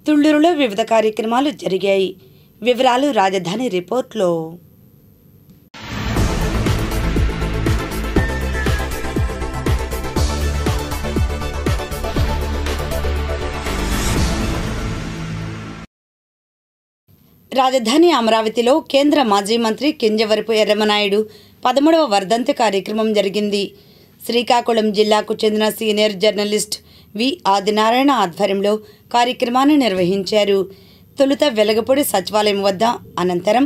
తుళ్లూరులో వివిధ కార్యక్రమాలు జరిగాయి. వివరాలు రాజధాని రిపోర్ట్లో. రాజధాని అమరావతిలో కేంద్ర మాజీ మంత్రి కింజవరపు ఎర్రమనాయుడు 13వ వర్ధంతి కార్యక్రమం జరిగింది. శ్రీకాకుళం జిల్లాకు చెందిన సీనియర్ జర్నలిస్ట్ వి ఆదినారాయణ ఆధ్వర్యంలో కార్యక్రమాన్ని నిర్వహించారు. తొలుత వెలగపూడి సచివాలయం వద్ద, అనంతరం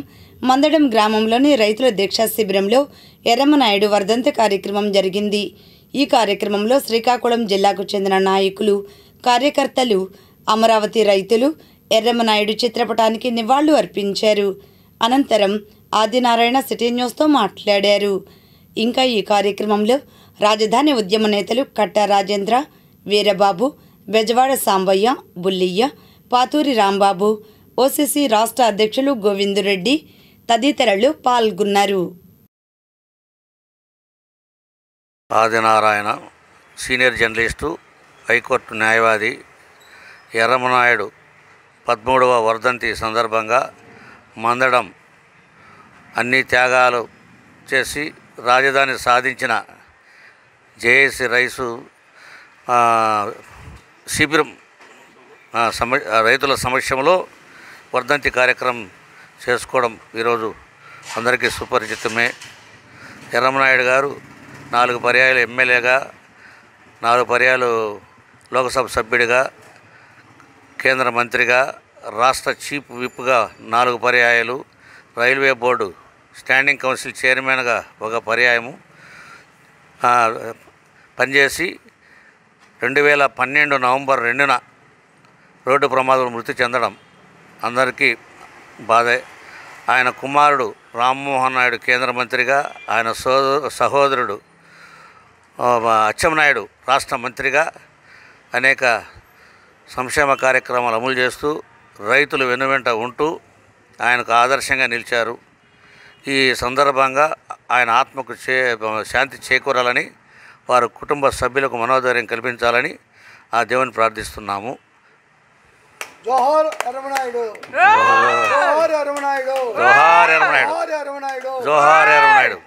మందడం గ్రామంలోని రైతుల దీక్షా శిబిరంలో ఎర్రమనాయుడు వర్ధంతి కార్యక్రమం జరిగింది. ఈ కార్యక్రమంలో శ్రీకాకుళం జిల్లాకు చెందిన నాయకులు, కార్యకర్తలు, అమరావతి రైతులు ఎర్రమనాయుడు చిత్రపటానికి నివాళులు అర్పించారు. అనంతరం ఆదినారాయణ సిటీ న్యూస్తో మాట్లాడారు. ఇంకా ఈ కార్యక్రమంలో రాజధాని ఉద్యమ నేతలు కట్ట రాజేంద్ర, వీరబాబు, బెజవాడ సాంబయ్య, బుల్లియ్య, పాతూరి రాంబాబు, ఓసీసీ రాష్ట్ర అధ్యక్షులు గోవిందురెడ్డి తదితరులు పాల్గొన్నారు. ఆదినారాయణ సీనియర్ జర్నలిస్టు, హైకోర్టు న్యాయవాది. ఎర్రమనాయుడు 13వ వర్ధంతి సందర్భంగా మందడం అన్ని త్యాగాలు చేసి రాజధాని సాధించిన జేఏసీ రైసు శిబిరం రైతుల సమక్షంలో వర్ధంతి కార్యక్రమం చేసుకోవడం ఈరోజు అందరికీ సుపరిచితమే. ఎర్రమనాయుడు గారు 4 పర్యాయాలు ఎమ్మెల్యేగా, 4 పర్యాయాలు లోక్సభ సభ్యుడిగా, కేంద్ర మంత్రిగా, రాష్ట్ర చీఫ్ విప్గా 4 పర్యాయాలు, రైల్వే బోర్డు స్టాండింగ్ కౌన్సిల్ చైర్మన్గా 1 పర్యాయము పనిచేసి 2012 నవంబర్ 2న రోడ్డు ప్రమాదంలో మృతి చెందడం అందరికీ బాధే. ఆయన కుమారుడు రామ్మోహన్ నాయుడు కేంద్ర మంత్రిగా, ఆయన సహోదరుడు అచ్చెన్నాయుడు రాష్ట్ర మంత్రిగా అనేక సంక్షేమ కార్యక్రమాలు అమలు చేస్తూ రైతులు వెనువెంట ఉంటూ ఆయనకు ఆదర్శంగా నిలిచారు. ఈ సందర్భంగా ఆయన ఆత్మకు శాంతి చేకూరాలని, వారి కుటుంబ సభ్యులకు మనోధైర్యం కల్పించాలని ఆ దేవుని ప్రార్థిస్తున్నాము. జోహార్ ఎర్రమనాయుడు, జోహార్ ఎర్రమనాయుడు, జోహార్ ఎర్రమనాయుడు, జోహార్ ఎర్రమనాయుడు.